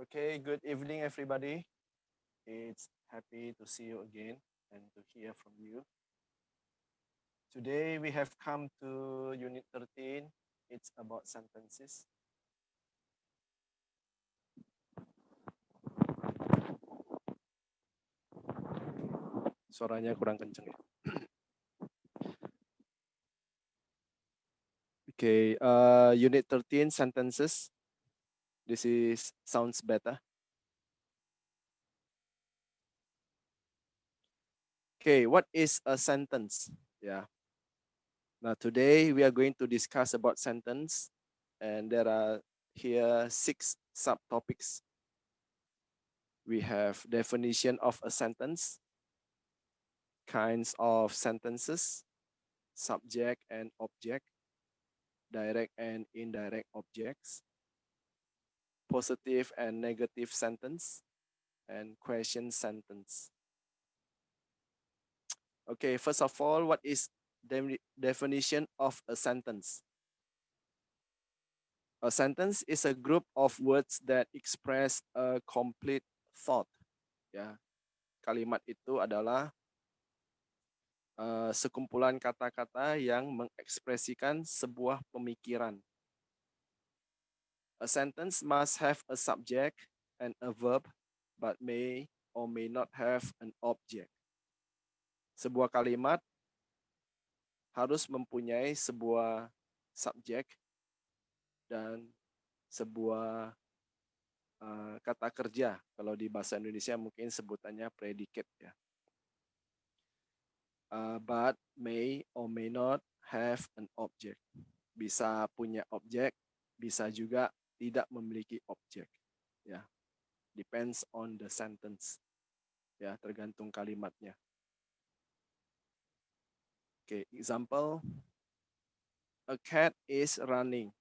Okay, good evening, everybody. It's happy to see you again and to hear from you. Today we have come to Unit 13. It's about sentences. Suaranya kurang kenceng ya. Okay, Unit 13 sentences. This is sounds better. Okay, what is a sentence? Yeah. Now today we are going to discuss about sentence, and there are here 6 subtopics. We have definition of a sentence, kinds of sentences, subject and object, direct and indirect objects, positive and negative sentence, and question sentence. Okay, first of all, what is the definition of a sentence? A sentence is a group of words that express a complete thought. Ya, kalimat itu adalah sekumpulan kata-kata yang mengekspresikan sebuah pemikiran. A sentence must have a subject and a verb, but may or may not have an object. Sebuah kalimat harus mempunyai sebuah subjek dan sebuah kata kerja. Kalau di bahasa Indonesia mungkin sebutannya predicate ya. But may or may not have an object. Bisa punya objek, bisa juga tidak memiliki objek. Ya, depends on the sentence. Ya, tergantung kalimatnya. Okay, example. A cat is running.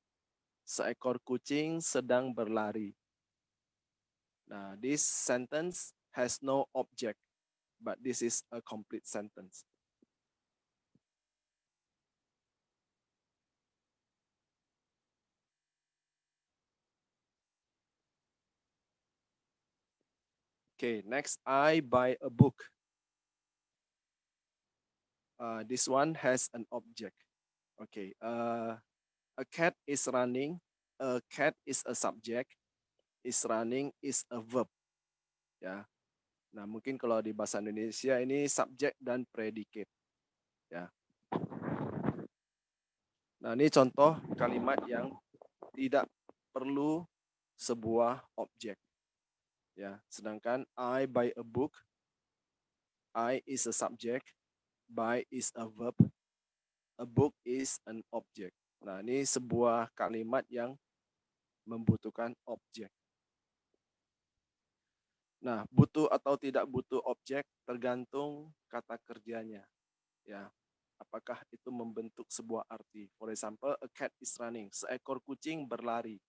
Seekor kucing sedang berlari. Nah, this sentence has no object, but this is a complete sentence. Okay, next, I buy a book. This one has an object. Okay, a cat is running. A cat is a subject. Is running is a verb. Ya. Nah, mungkin kalau di bahasa Indonesia ini subjek dan predicate. Ya. Nah, ini contoh kalimat yang tidak perlu sebuah objek. Ya, sedangkan I buy a book, I is a subject, buy is a verb, a book is an object. Nah, ini sebuah kalimat yang membutuhkan objek. Nah, butuh atau tidak butuh objek tergantung kata kerjanya. Ya, apakah itu membentuk sebuah arti? For example, a cat is running. Seekor kucing berlari.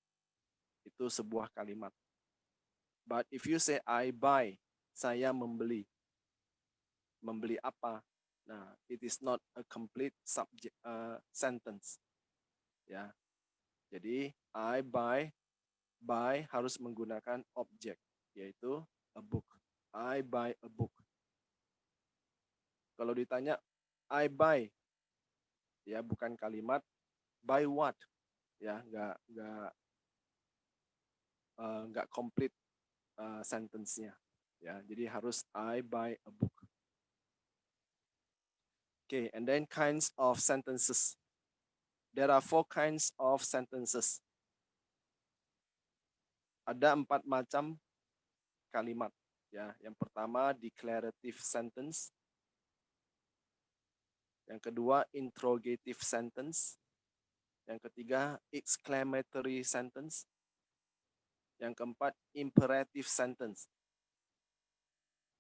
Itu sebuah kalimat. But if you say I buy, saya membeli. Membeli apa? Nah, it is not a complete subject sentence. Ya. Jadi I buy harus menggunakan objek, yaitu a book. I buy a book. Kalau ditanya I buy, ya bukan kalimat buy what, ya nggak complete sentence-nya. Ya, jadi harus I buy a book. Okay, and then kinds of sentences. There are 4 kinds of sentences. Ada 4 macam kalimat. Ya, yang pertama declarative sentence. Yang kedua interrogative sentence. Yang ketiga exclamatory sentence. Yang keempat imperative sentence.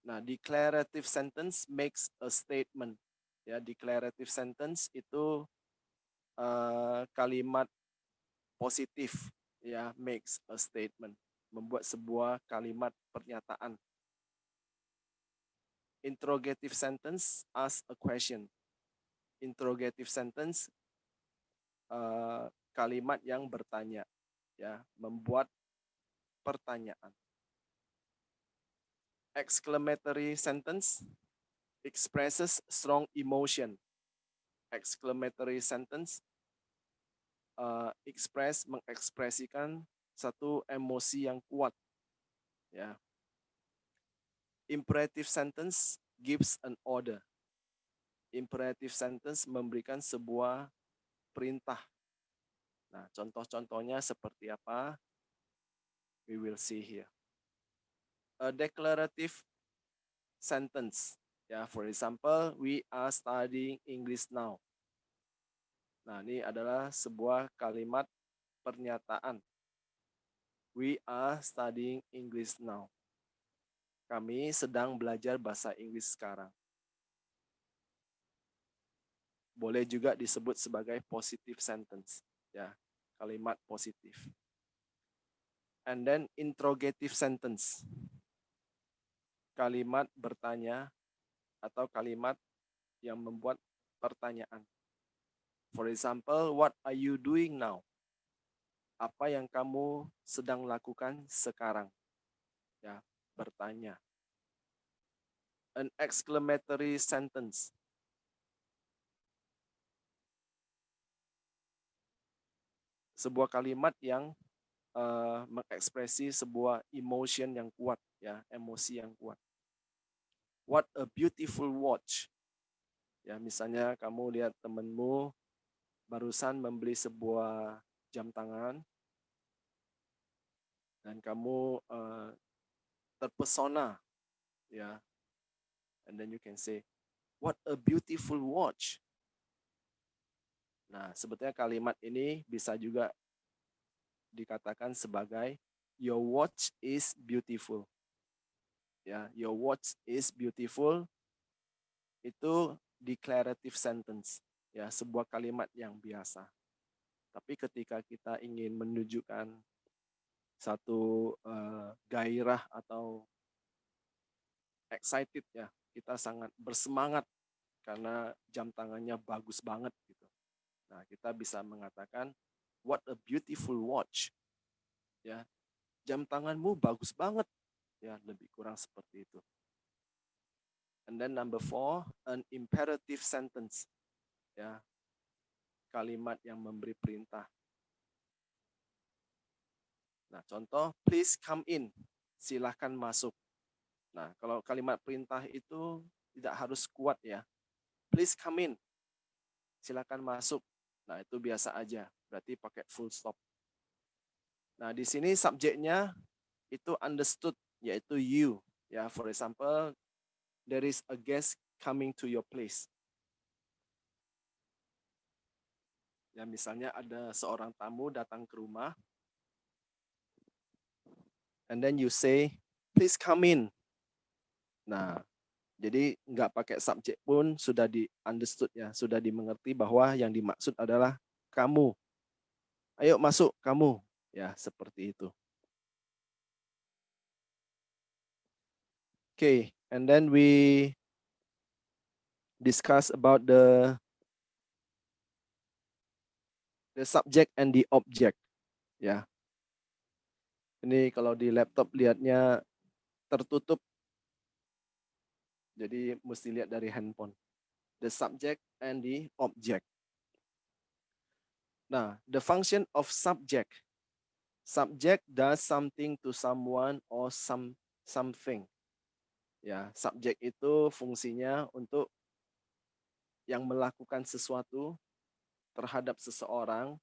Nah, declarative sentence makes a statement. Ya, declarative sentence itu kalimat positif, ya, makes a statement, membuat sebuah kalimat pernyataan. Interrogative sentence ask a question. Interrogative sentence kalimat yang bertanya, ya, membuat pertanyaan. Exclamatory sentence expresses strong emotion. Exclamatory sentence mengekspresikan satu emosi yang kuat. Ya. Imperative sentence gives an order. Imperative sentence memberikan sebuah perintah. Nah, contoh-contohnya seperti apa? We will see here. A declarative sentence. Ya, for example, we are studying English now. Nah, ini adalah sebuah kalimat pernyataan. We are studying English now. Kami sedang belajar bahasa Inggris sekarang. Boleh juga disebut sebagai positive sentence, ya, kalimat positif. And then interrogative sentence. Kalimat bertanya atau kalimat yang membuat pertanyaan. For example, what are you doing now? Apa yang kamu sedang lakukan sekarang? Ya, bertanya. An exclamatory sentence. Sebuah kalimat yang mengekspresi sebuah emotion yang kuat, ya, emosi yang kuat. What a beautiful watch. Ya, misalnya kamu lihat temanmu barusan membeli sebuah jam tangan dan kamu terpesona, ya. And then you can say, what a beautiful watch. Nah, sebetulnya kalimat ini bisa juga dikatakan sebagai your watch is beautiful. Ya, your watch is beautiful itu declarative sentence, ya, sebuah kalimat yang biasa. Tapi ketika kita ingin menunjukkan satu gairah atau excited, ya, kita sangat bersemangat karena jam tangannya bagus banget gitu. Nah, kita bisa mengatakan what a beautiful watch. Ya, jam tanganmu bagus banget. Ya, lebih kurang seperti itu. And then number 4, an imperative sentence. Ya, kalimat yang memberi perintah. Nah, contoh, please come in. Silahkan masuk. Nah, kalau kalimat perintah itu tidak harus kuat, ya. Please come in. Silahkan masuk. Nah, itu biasa aja. Berarti pakai full stop. Nah, di sini subjeknya itu understood, yaitu you. Ya, for example, there is a guest coming to your place. Ya, misalnya ada seorang tamu datang ke rumah, and then you say, please come in. Nah, jadi nggak pakai subjek pun sudah di understood, ya, sudah dimengerti bahwa yang dimaksud adalah kamu. Ayo masuk kamu, ya, seperti itu. Okay, and then we discuss about the subject and the object, ya. Ini kalau di laptop lihatnya tertutup, jadi mesti lihat dari handphone. The subject and the object. Nah, the function of subject. Subject does something to someone or something. Ya, subjek itu fungsinya untuk yang melakukan sesuatu terhadap seseorang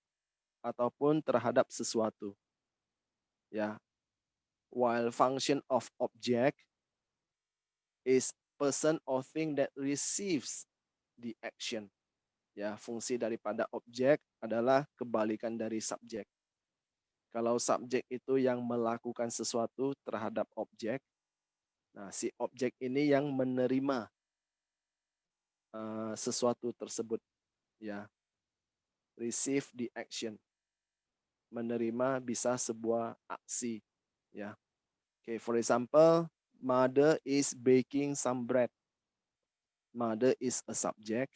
ataupun terhadap sesuatu. Ya. While function of object is person or thing that receives the action. Ya, fungsi daripada objek adalah kebalikan dari subjek. Kalau subjek itu yang melakukan sesuatu terhadap objek, nah, si objek ini yang menerima sesuatu tersebut, ya. Receive the action. Menerima bisa sebuah aksi, ya. Okay, for example, mother is baking some bread. Mother is a subject,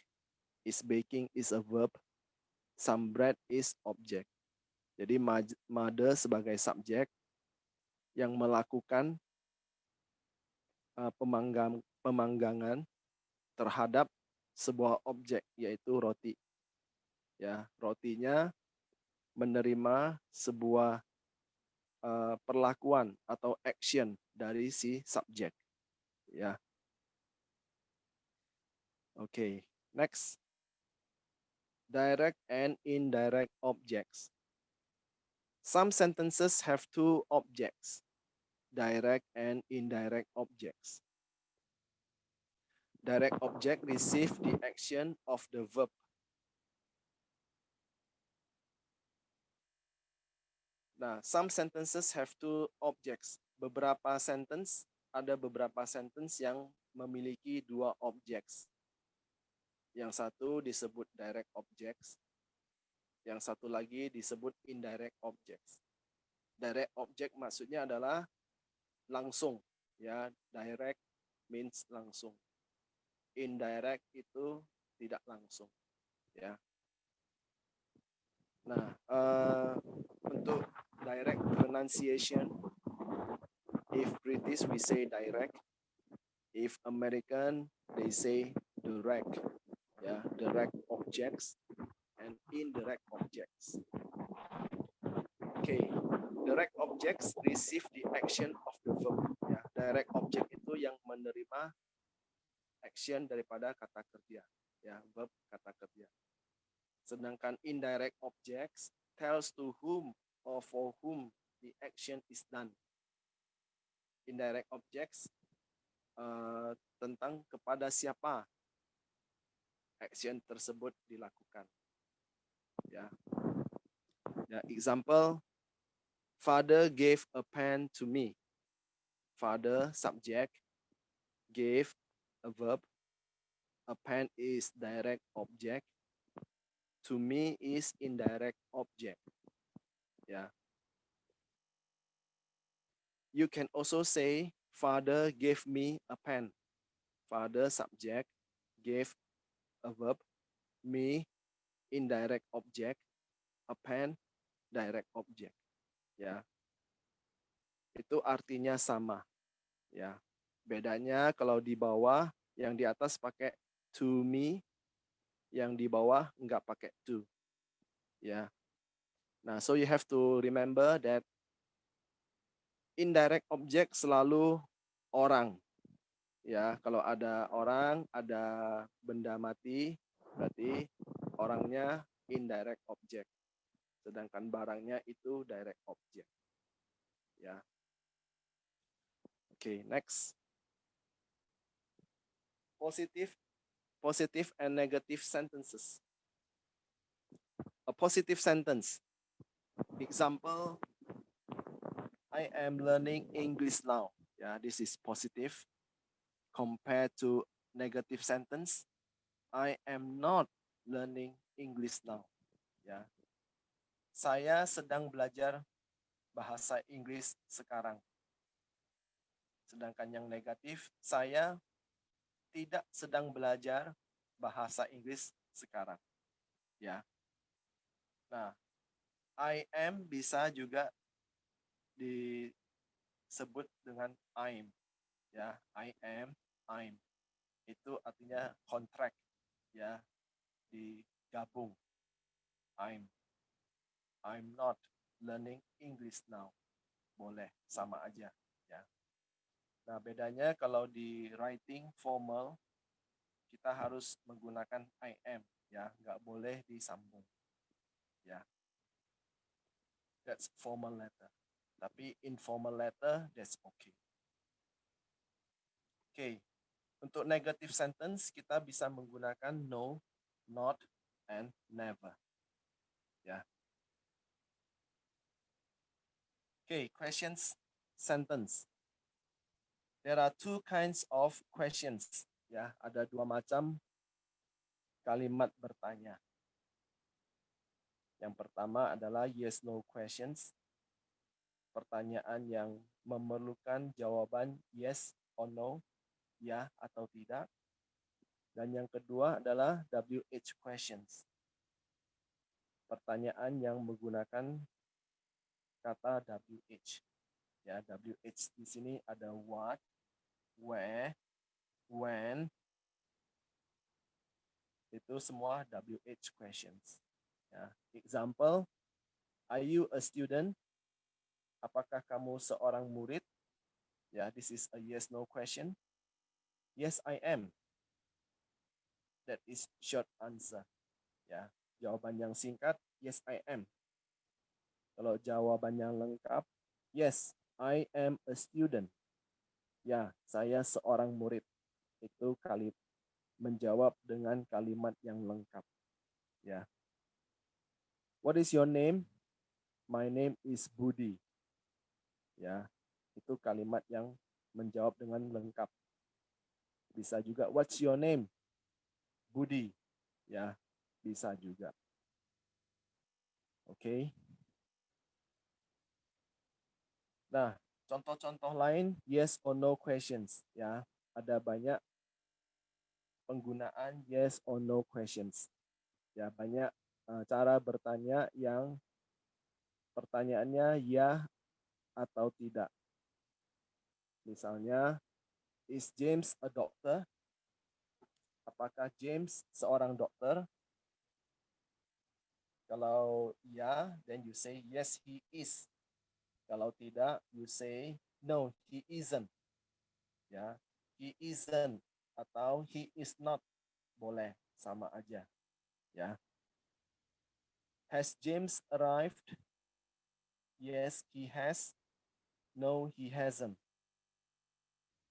is baking is a verb, some bread is object. Jadi mother sebagai subjek, yang melakukan pemanggangan terhadap sebuah objek, yaitu roti. Ya, rotinya menerima sebuah perlakuan atau action dari si subjek. Ya, oke. Next, direct and indirect objects. Some sentences have two objects, direct and indirect objects. Direct object receive the action of the verb. Nah, some sentences have two objects. Ada beberapa sentence yang memiliki dua objects. Yang satu disebut direct objects, yang satu lagi disebut indirect objects. Direct object maksudnya adalah langsung, ya. Direct means langsung. Indirect itu tidak langsung, ya. Nah, untuk direct pronunciation, if British we say direct, if American they say direct, ya, direct objects and indirect objects. Okay, direct objects receive the action of the verb. Ya, direct object itu yang menerima action daripada kata kerja, ya, verb kata kerja. Sedangkan indirect objects tells to whom or for whom the action is done. Indirect objects tentang kepada siapa action tersebut dilakukan. Ya. Ya, example, father gave a pen to me. Father subject, gave a verb, a pen is direct object, to me is indirect object. Yeah. You can also say father gave me a pen. Father subject, gave a verb, me indirect object, a pen direct object. Ya. Itu artinya sama. Ya. Bedanya kalau di bawah, yang di atas pakai to me, yang di bawah enggak pakai to. Ya. Nah, so you have to remember that indirect object selalu orang. Ya, kalau ada orang, ada benda mati, berarti orangnya indirect object. Sedangkan barangnya itu direct object. Ya. Oke, next. Positive and negative sentences. A positive sentence. Example, I am learning English now. Yeah, this is positive. Compared to negative sentence, I am not learning English now. Ya. Saya sedang belajar bahasa Inggris sekarang. Sedangkan yang negatif, saya tidak sedang belajar bahasa Inggris sekarang. Ya. Nah, I am bisa juga disebut dengan I'm. Ya, I am, I'm. Itu artinya contract, ya, digabung. I'm not learning English now. Boleh, sama aja, ya. Nah, bedanya kalau di writing formal, kita harus menggunakan I am, ya, nggak boleh disambung, ya. That's formal letter. Tapi informal letter, that's okay. Okay. Untuk negative sentence, kita bisa menggunakan no, not, and never. Ya. Okay, questions, sentence. There are two kinds of questions. Ya, ada dua macam kalimat bertanya. Yang pertama adalah yes no questions. Pertanyaan yang memerlukan jawaban yes or no, ya atau tidak. Dan yang kedua adalah WH questions. Pertanyaan yang menggunakan kata WH. Ya, WH di sini ada what, where, when, itu semua WH questions. Ya, example, are you a student? Apakah kamu seorang murid? Ya, this is a yes no question. Yes, I am. That is short answer. Ya, jawaban yang singkat, yes, I am. Kalau jawaban yang lengkap, yes, I am a student. Ya, saya seorang murid. Itu kali menjawab dengan kalimat yang lengkap. Ya. What is your name? My name is Budi. Ya, itu kalimat yang menjawab dengan lengkap. Bisa juga, what's your name? Budi. Ya, bisa juga. Oke. Nah, contoh-contoh lain, yes or no questions. Ya, ada banyak penggunaan yes or no questions. Ya, banyak cara bertanya yang pertanyaannya ya atau tidak. Misalnya, is James a doctor? Apakah James seorang dokter? Kalau ya, then you say yes he is. Kalau tidak, you say no he isn't. Ya, he isn't atau he is not. Boleh, sama aja. Ya. Has James arrived? Yes, he has. No, he hasn't.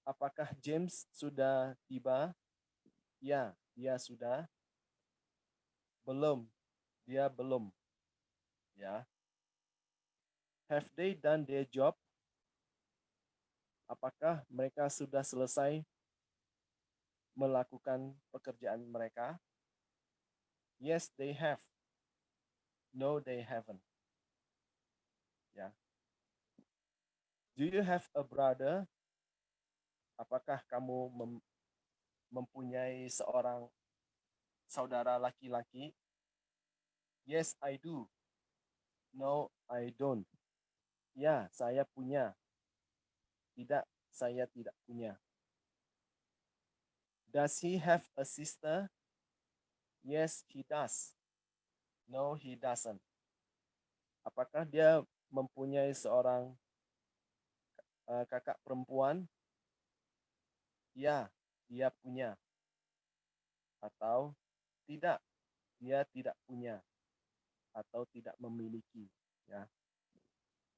Apakah James sudah tiba? Ya, dia sudah. Belum, dia belum. Ya. Have they done their job? Apakah mereka sudah selesai melakukan pekerjaan mereka? Yes, they have. No, they haven't. Ya. Do you have a brother? Apakah kamu mempunyai seorang saudara laki-laki? Yes, I do. No, I don't. Ya, saya punya. Tidak, saya tidak punya. Does he have a sister? Yes, he does. No, he doesn't. Apakah dia mempunyai seorang kakak perempuan? Ya, dia punya. Atau tidak, dia tidak punya. Atau tidak memiliki. Ya.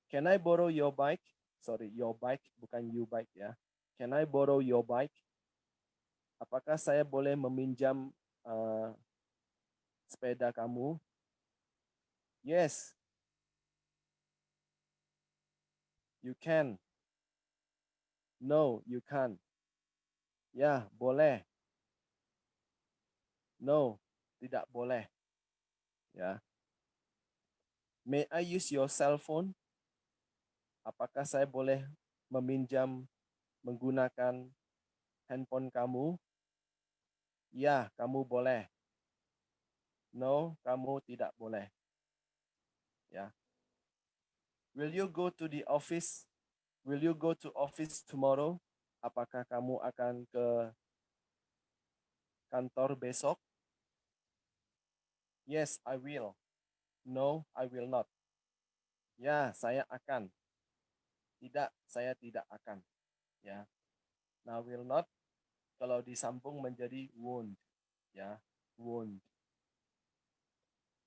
Can I borrow your bike? Sorry, your bike, bukan you bike ya. Can I borrow your bike? Apakah saya boleh meminjam sepeda kamu? Yes, you can. No, you can't. Ya, boleh. No, tidak boleh. Ya. May I use your cell phone? Apakah saya boleh meminjam menggunakan handphone kamu? Ya, kamu boleh. No, kamu tidak boleh. Ya. Will you go to the office? Will you go to office tomorrow? Apakah kamu akan ke kantor besok? Yes, I will. No, I will not. Ya, saya akan. Tidak, saya tidak akan. Ya. Nah, will not kalau disambung menjadi won't. Ya, won't.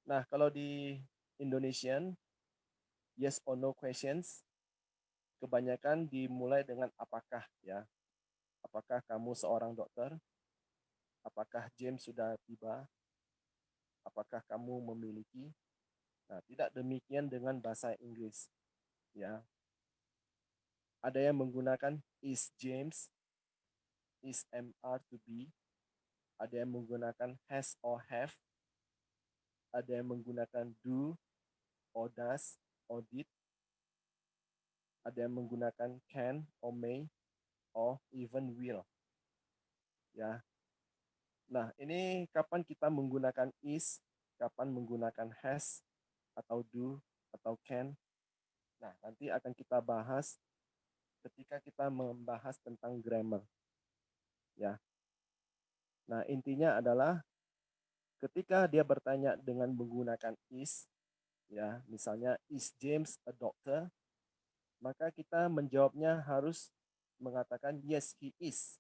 Nah, kalau di Indonesian, yes or no questions, kebanyakan dimulai dengan apakah ya. Apakah kamu seorang dokter? Apakah James sudah tiba? Apakah kamu memiliki? Nah, tidak demikian dengan bahasa Inggris. Ya. Ada yang menggunakan is James, is MR to be. Ada yang menggunakan has or have. Ada yang menggunakan do or does or did. Ada yang menggunakan can or may or even will. Ya. Nah, ini kapan kita menggunakan is, kapan menggunakan has atau do atau can. Nah, nanti akan kita bahas ketika kita membahas tentang grammar. Ya. Nah, intinya adalah ketika dia bertanya dengan menggunakan is, ya, misalnya is James a doctor, maka kita menjawabnya harus mengatakan yes he is.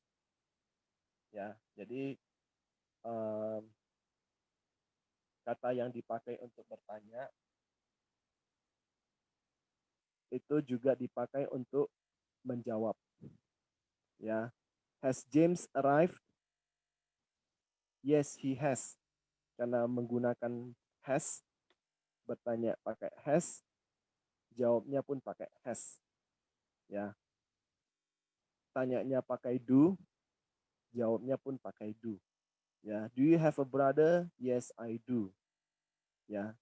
Ya, jadi kata yang dipakai untuk bertanya itu juga dipakai untuk menjawab. Ya, has James arrived? Yes, he has. Karena menggunakan has, bertanya pakai has, jawabnya pun pakai has. Ya, tanyanya pakai do, jawabnya pun pakai do. Ya, do you have a brother? Yes, I do. Ya,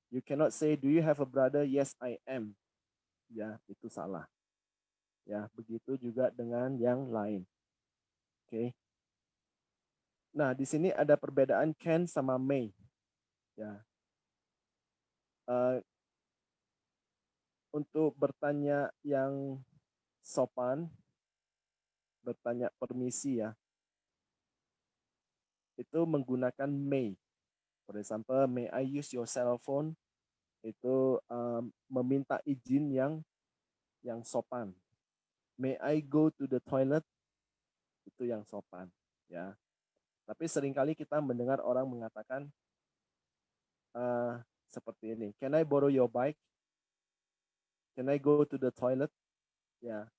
you cannot say do you have a brother? Yes, I am. Ya, itu salah. Ya, begitu juga dengan yang lain. Oke. Nah, di sini ada perbedaan can sama may. Ya. Untuk bertanya yang sopan, bertanya permisi ya, itu menggunakan may. For example, may I use your cell phone? Itu meminta izin yang sopan. May I go to the toilet? Itu yang sopan, ya. Tapi seringkali kita mendengar orang mengatakan seperti ini. Can I borrow your bike? Can I go to the toilet? Ya,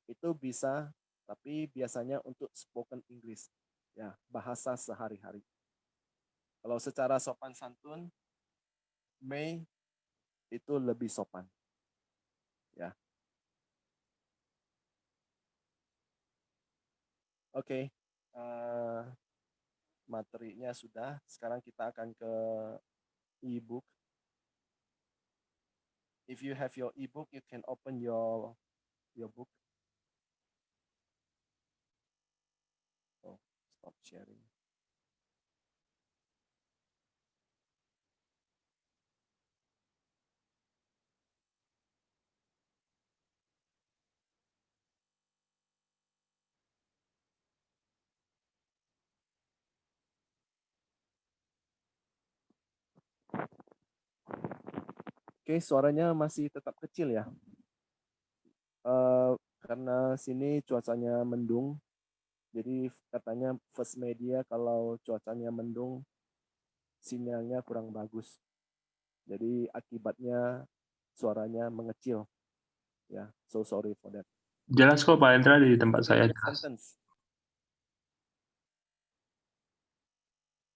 itu bisa, tapi biasanya untuk spoken English, ya, bahasa sehari-hari. Kalau secara sopan santun, may itu lebih sopan, ya. Oke, materinya sudah. Sekarang kita akan ke e-book. If you have your e-book, you can open your book. Oh, stop sharing. Oke, suaranya masih tetap kecil ya. Karena sini cuacanya mendung, jadi katanya First Media kalau cuacanya mendung, sinyalnya kurang bagus. Jadi akibatnya suaranya mengecil. Ya, so sorry for that. Jelas kok Pak Hendra di tempat saya jelas. Sentence.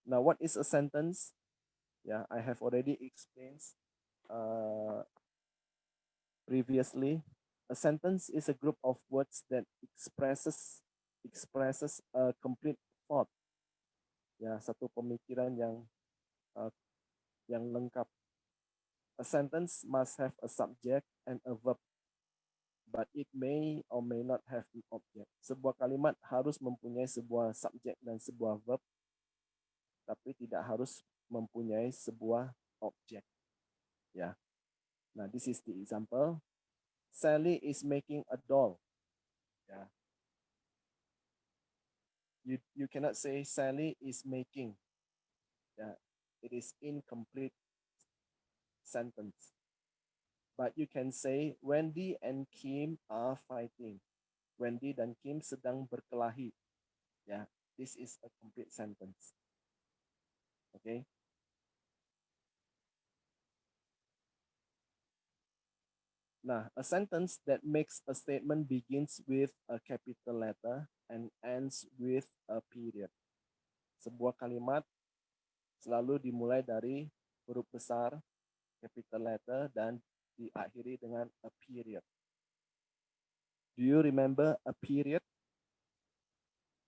Now, what is a sentence? Yeah, I have already explained previously. A sentence is a group of words that expresses a complete thought. Ya, satu pemikiran yang lengkap. A sentence must have a subject and a verb, but it may or may not have an object. Sebuah kalimat harus mempunyai sebuah subjek dan sebuah verb, tapi tidak harus mempunyai sebuah objek. Ya. Nah, this is the example. Sally is making a doll. Ya. You cannot say Sally is making. Ya. It is incomplete sentence. But you can say Wendy and Kim are fighting. Wendy dan Kim sedang berkelahi. Ya, this is a complete sentence. Okay. Nah, a sentence that makes a statement begins with a capital letter and ends with a period. Sebuah kalimat selalu dimulai dari huruf besar, capital letter, dan diakhiri dengan a period. Do you remember a period?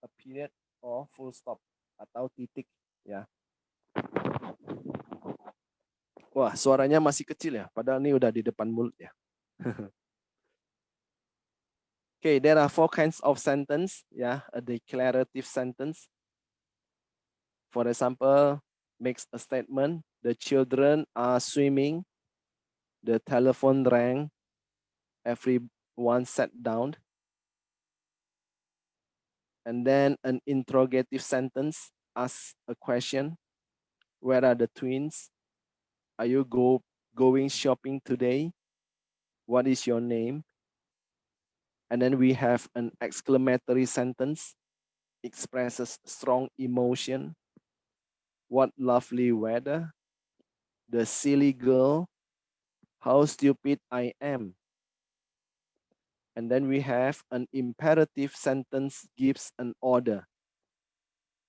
A period or full stop atau titik, ya. Wah, suaranya masih kecil ya, padahal ini udah di depan mulut ya. Okay, there are 4 kinds of sentence, ya. A declarative sentence. For example, makes a statement, the children are swimming, the telephone rang, everyone sat down. And then an interrogative sentence asks a question. Where are the twins? Are you going shopping today? What is your name? And then we have an exclamatory sentence, expresses strong emotion. What lovely weather. The silly girl. How stupid I am. And then we have an imperative sentence gives an order.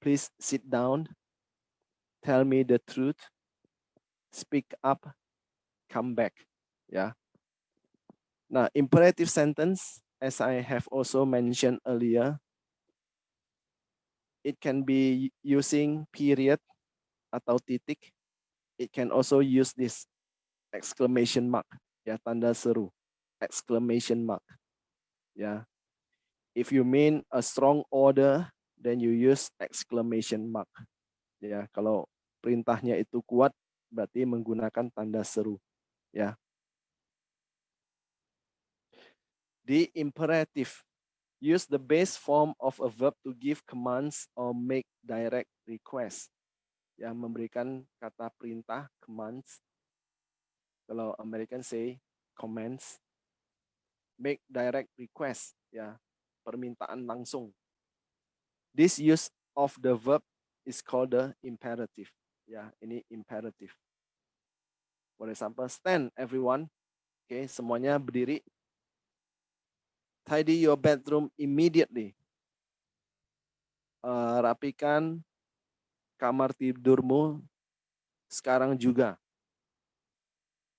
Please sit down. Tell me the truth. Speak up. Come back. Yeah. Now, imperative sentence, as I have also mentioned earlier, it can be using period atau titik. It can also use this exclamation mark, ya, tanda seru, exclamation mark. Ya. If you mean a strong order, then you use exclamation mark. Ya, kalau perintahnya itu kuat, berarti menggunakan tanda seru. Ya. The imperative, use the base form of a verb to give commands or make direct requests. Ya, memberikan kata perintah, commands. Kalau American say commands. Make direct request, ya, permintaan langsung. This use of the verb is called the imperative. Ya, ini imperative. For example, stand everyone. Oke, semuanya berdiri. Tidy your bedroom immediately. Rapikan kamar tidurmu sekarang juga.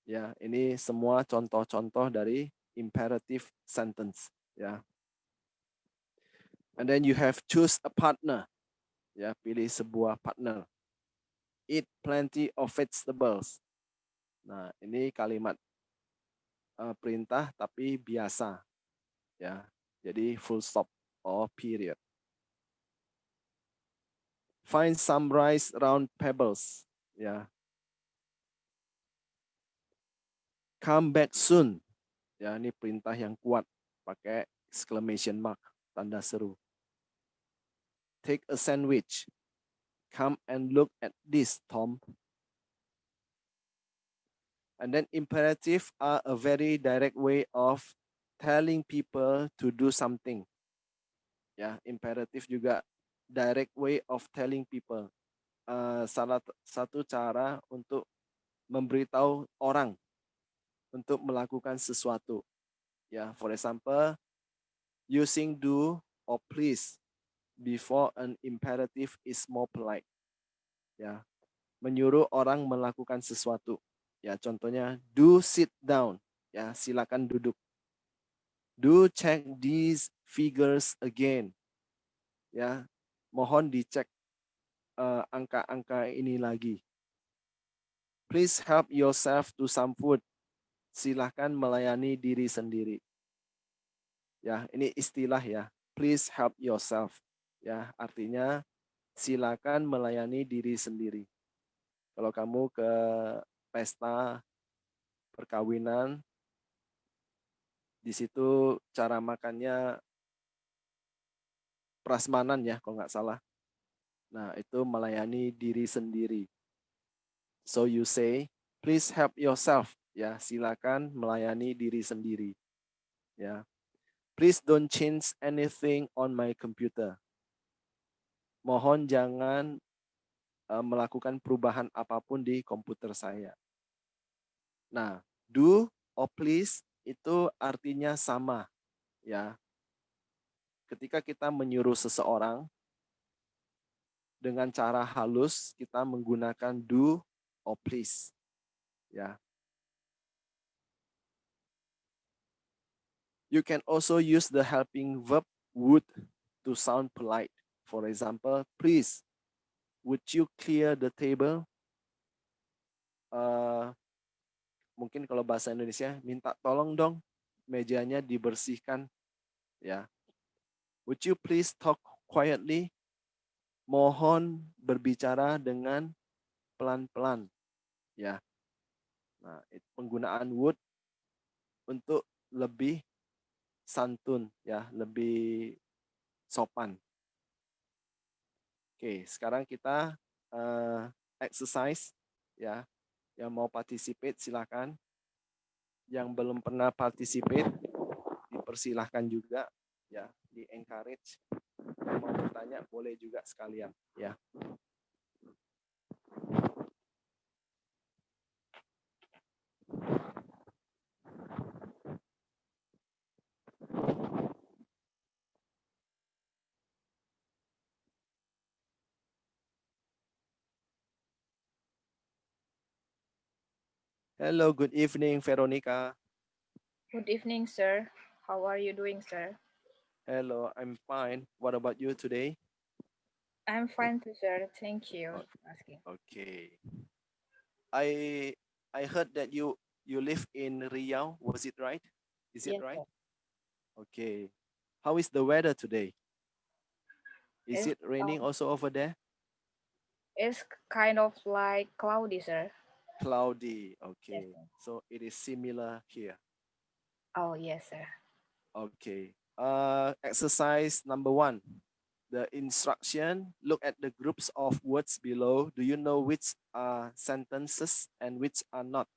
Ya, ini semua contoh-contoh dari imperative sentence. Ya. And then you have choose a partner. Ya, pilih sebuah partner. Eat plenty of vegetables. Nah, ini kalimat perintah tapi biasa. Ya, jadi full stop or period. Find some rice round pebbles. Ya. Come back soon. Ya, ini perintah yang kuat pakai exclamation mark, tanda seru. Take a sandwich. Come and look at this, Tom. And then imperative are a very direct way of telling people to do something. Ya, imperative juga direct way of telling people. Salah satu cara untuk memberitahu orang untuk melakukan sesuatu. Ya, for example, using do or please before an imperative is more polite. Ya, menyuruh orang melakukan sesuatu. Ya, contohnya do sit down. Ya, silakan duduk. Do check these figures again. Ya, mohon dicek angka-angka ini lagi. Please help yourself to some food. Silakan melayani diri sendiri. Ya, ini istilah ya. Please help yourself. Ya, artinya silakan melayani diri sendiri. Kalau kamu ke pesta perkawinan, di situ cara makannya prasmanan ya, kalau nggak salah. Nah, itu melayani diri sendiri. So you say, please help yourself. Ya, silakan melayani diri sendiri. Ya. Please don't change anything on my computer. Mohon jangan melakukan perubahan apapun di komputer saya. Nah, do or please itu artinya sama, ya. Ketika kita menyuruh seseorang dengan cara halus, kita menggunakan do or please, ya. You can also use the helping verb would to sound polite. For example, please, would you clear the table? Mungkin kalau bahasa Indonesia, minta tolong dong mejanya dibersihkan. Ya. Would you please talk quietly? Mohon berbicara dengan pelan-pelan. Ya. Nah, penggunaan would untuk lebih santun, ya, lebih sopan. Oke, sekarang kita exercise ya. Yang mau participate silakan. Yang belum pernah participate dipersilahkan juga ya, di encourage. Yang mau bertanya boleh juga sekalian ya. Hello, good evening, Veronica. Good evening, sir. How are you doing, sir? Hello, I'm fine. What about you today? I'm fine too, sir. Thank you Oh, for asking. okay. I heard that you live in Riau. Was it right? Is it Yes, right? sir. Okay. How is the weather today? Is It's, it raining also over there? it's kind of like cloudy, sir. Cloudy. Yes, Okay. sir. So it is similar here. Oh, yes, sir. Okay. Exercise number 1. The instruction, look at the groups of words below. Do you know which are sentences and which are not?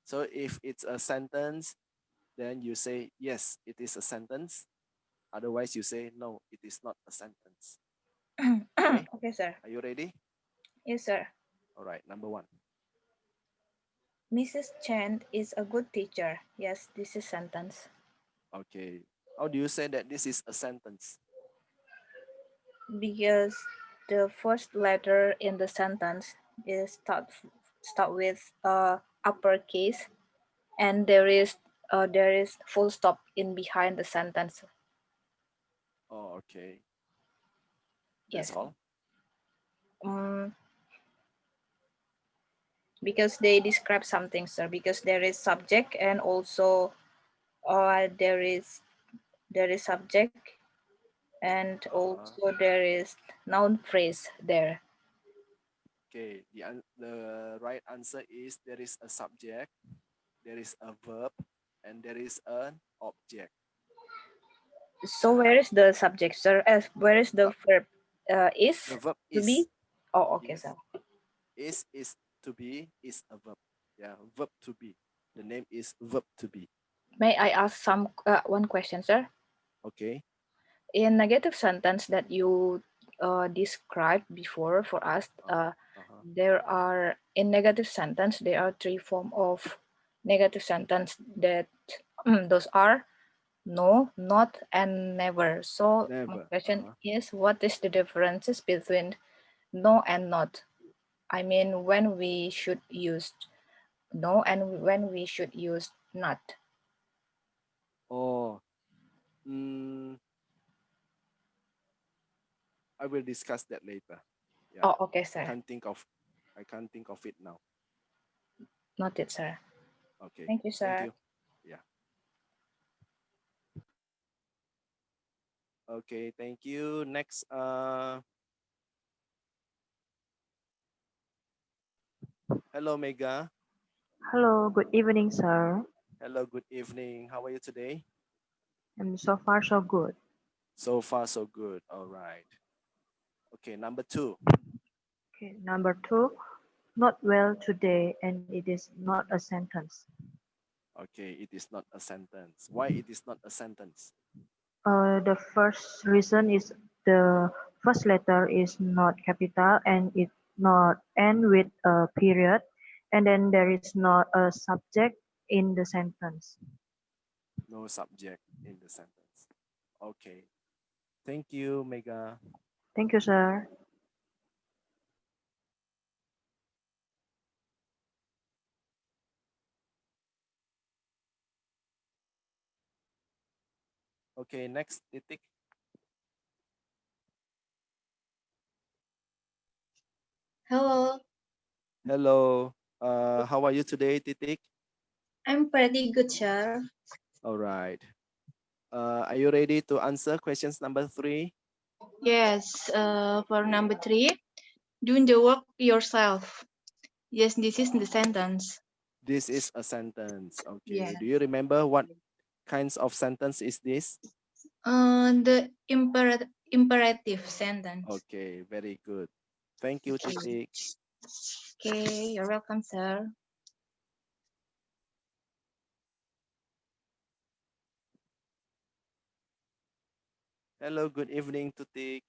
So if it's a sentence, then you say, yes, it is a sentence. Otherwise, you say, no, it is not a sentence. Okay, Okay, sir. are you ready? Yes, sir. All right, number 1. Mrs. Chen is a good teacher. Yes, this is sentence. Okay, how do you say that this is a sentence? Because the first letter in the sentence is start with uppercase, and there is full stop in behind the sentence. Oh, okay. That's Yes. all? Um, because they describe something, sir, because there is subject and also there is subject and Uh-huh. also there is noun phrase there. Okay, the right answer is there is a subject, there is a verb, and there is an object. So where is the subject, sir? Where is the Uh, verb? the Is verb to is. be. Oh, okay, Yes. sir. Is to be is a verb. Yeah, verb to be. The name is verb to be. May I ask some one question, sir? Okay. In negative sentence that you described before for us, Uh-huh. Uh-huh. there are in negative sentence there are three form of negative sentence that those are no, not, and never. So my Never. question Uh-huh. is, what is the differences between no and not? I mean, when we should use no and when we should use not. Oh, mm, I will discuss that later. Yeah. Oh, okay, I sir. can't think of I can't think of it now. Noted, sir. Okay. Thank you, Thank sir. you. Yeah. Okay, thank you. Next, hello Mega. Hello, good evening, sir. Hello, good evening. How are you today? And so far, so good. So far, so good. All right. Okay, number 2. Okay, number two, not well today, and it is not a sentence. Okay, it is not a sentence. Why it is not a sentence? The first reason is the first letter is not capital and it not end with a period, and then there is not a subject in the sentence. No subject in the sentence. Okay. Thank you, Mega. Thank you, sir. Okay, next, Titik. Hello, Hello. How are you today, Titik? I'm pretty good, sir. All right. Are you ready to answer questions number 3? Yes, for number three, doing the work yourself. Yes, this is the sentence. This is a sentence. Okay. Yeah. Do you remember what kinds of sentence is this? The imperative sentence. Okay, very good. Thank you, Titik. Okay, you're welcome, sir. Hello, good evening, Titik.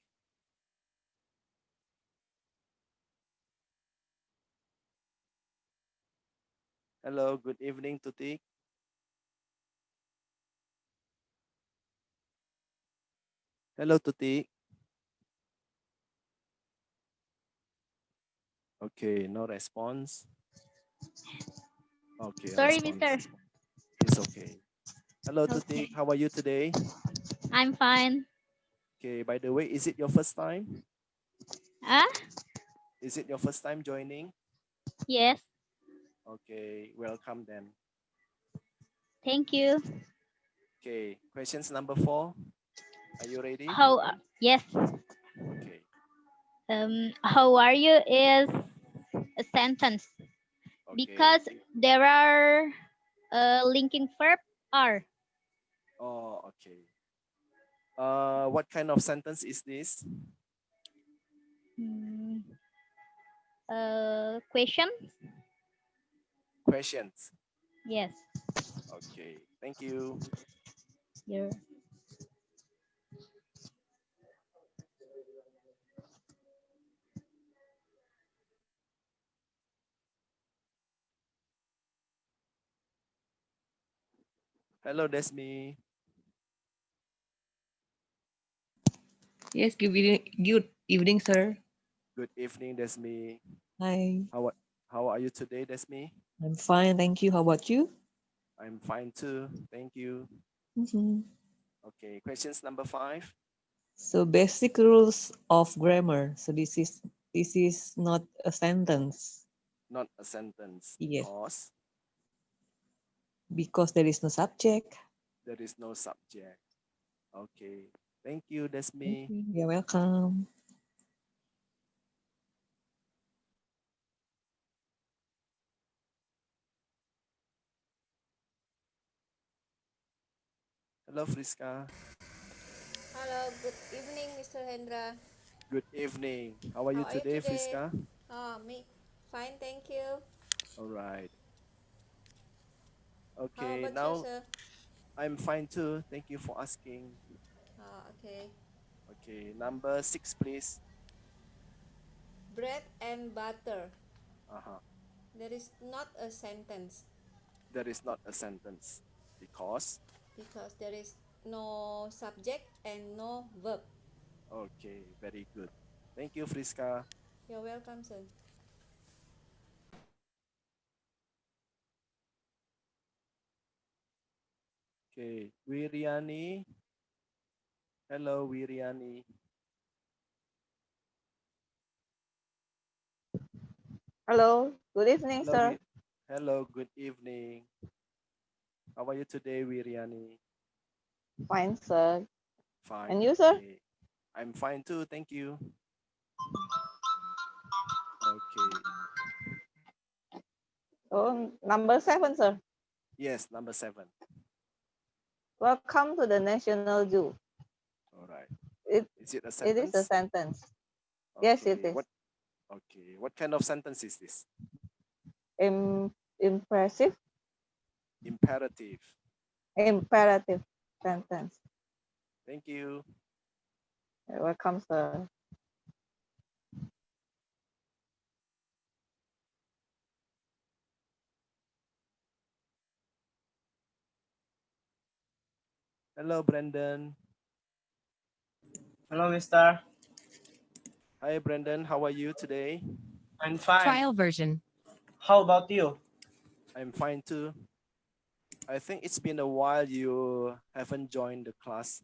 Hello, good evening, Titik. Hello, Titik. Okay, no response. Okay, Sorry, response. Mr. It's okay. Hello, Okay. Tutik. How are you today? I'm fine. Okay, by the way, is it your first time? Ah, Is it your first time joining? yes. Okay, welcome then. Thank you. Okay, questions number 4. Are you ready? Yes. Okay. How are you is a sentence Okay. because there are linking verb are. Oh, okay. What kind of sentence is this? Question. Questions. Yes. Okay, thank you. You're Hello, Desmi. Yes, good evening, sir. Good evening, Desmi. Hi, How are you today, Desmi? I'm fine, thank you. How about you? I'm fine too. Thank you. Mhm. Okay, questions number 5. So basic rules of grammar. So this is not a sentence Not a sentence Yes. because because there is no subject. there is no subject. Okay, thank you, Desmi. You're welcome. Hello, Friska. Hello, good evening, Mr. Hendra. Good evening. How are you How are you today, today? Friska? Me, fine, thank you. All right. How Okay, about you, now sir? I'm fine too. Thank you for asking. Okay. Okay, number 6, please. Bread and butter. Uh-huh. There is not a sentence There is not a sentence because. there is no subject and no verb. Okay, very good. Thank you, Friska. You're welcome, sir. Okay, Wiriani. Hello, Wiriani. Hello, good evening, Hello, sir. Hello, good evening. How are you today, Wiriani? Fine, sir. Fine. And you, sir? Okay. I'm fine too. Thank you. Okay. Oh, number 7, sir. Yes, number 7. Welcome to the National Zoo. All right. It Is it a is sentence? a sentence. Yes, it Okay, is. What kind of sentence is this? Impressive, Imperative. imperative sentence. Thank you. You're welcome, sir. Hello, Brandon. Hello, Mister. Hi, Brandon. How are you today? I'm fine. Trial version. How about you? I'm fine too. I think it's been a while you haven't joined the class.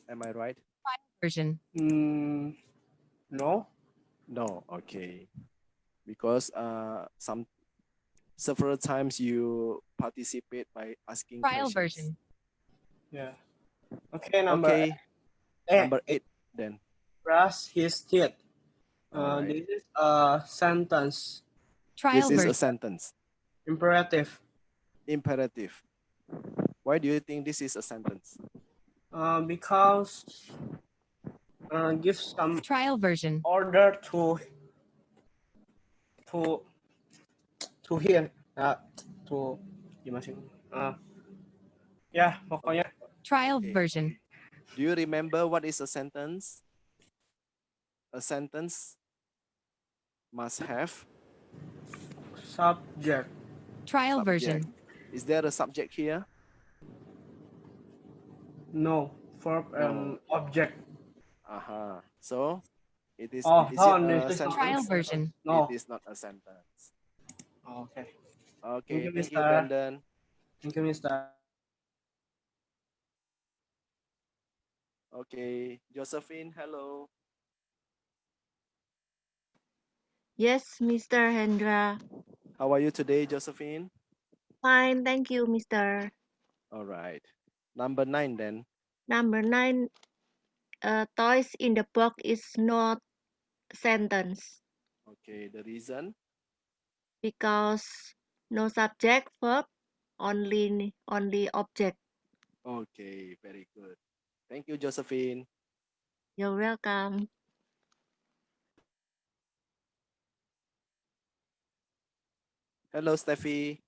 Am I right? Version. No. No, okay. Because several times you participate by asking Trial questions. version. Yeah. Okay, number Okay, number 8 then. brush his teeth. All right. This is a sentence. Trial This is a version. sentence. Imperative. Imperative. Why do you think this is a sentence? Because give some Trial version. order to here, to gimana sih? Ya, pokoknya Trial Okay. version. Do you remember what is a sentence? A sentence must have subject. Trial version. subject. Is there a subject here? No, verb and object. So it is. Oh, Is no, it a this is sentence? Trial version. No. It is not a sentence. Okay. Okay. you, Thank you, Mister. Brandon. Thank you, Mister. Okay, Josephine. Hello. Yes, Mr. Hendra. How are you today, Josephine? Fine, thank you, Mr. All right. Number 9 then. Number 9, toys in the box is not sentence Okay, the reason. because no subject, verb, only object. Okay, very good. Thank you, Josephine. You're welcome. Hello, Steffi.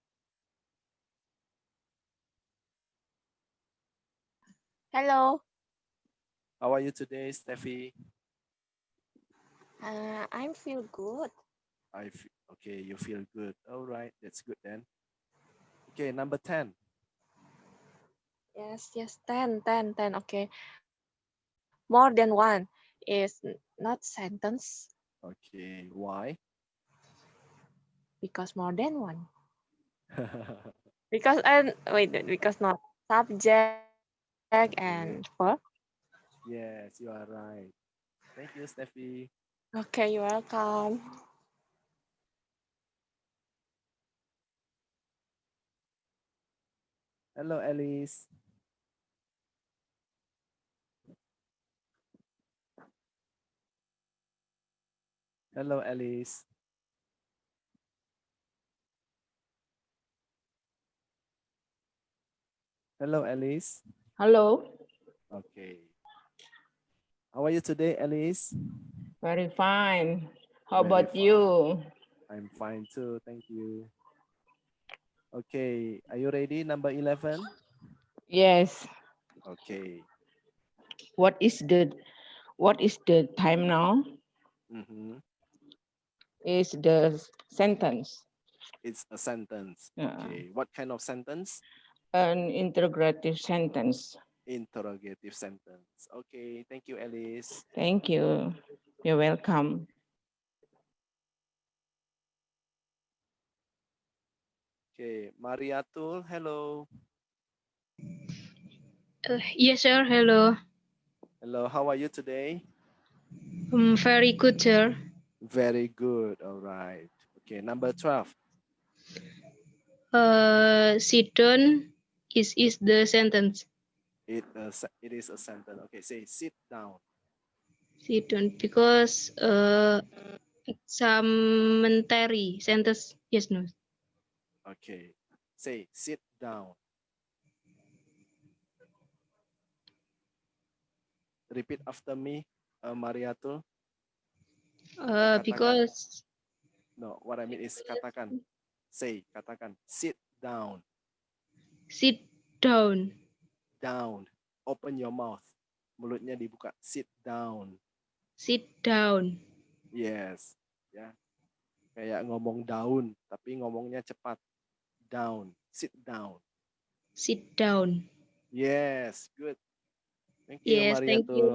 Hello. How are you today, Steffi? I feel good. Okay, you feel good. All right, that's good then. Okay, number 10. Yes, 10. Okay. More than one is not sentence Okay, why? because more than one. Because because not subject and verb. Yes, you are right. Thank you, Steffi. Okay, you're welcome. Hello, Alice. Hello, Alice. Hello, Alice. Hello, Okay. How are you today, Alice? very fine. How Very about fine. you? I'm fine too, thank you. Okay, are you ready? Number 11? Yes. Okay. What is the time now? Mm-hmm. Is the sentence It's a sentence. Yeah. Okay, what kind of sentence? an interrogative sentence? Interrogative sentence. Okay, thank you, Alice. Thank you. You're welcome. Okay, Mariatul, hello. Yes, sir. Hello. Hello, how are you today? Very good, sir. Very good, all right. Okay, number 12. Sit down is the sentence. It is a sentence. Okay, say sit down. Sit down because examinatory sentence. Yes, no. Okay, say sit down. Repeat after me, Mariatul. Katakan. Because No, what I mean is katakan. Say, katakan. Sit down. sit down. Down. Open your mouth. Mulutnya dibuka. Sit down. Sit down. Yes. Ya. Kayak ngomong daun, tapi ngomongnya cepat. Down. Sit down. Sit down. Yes. Good. Thank you, Yes, thank Mariatul. you.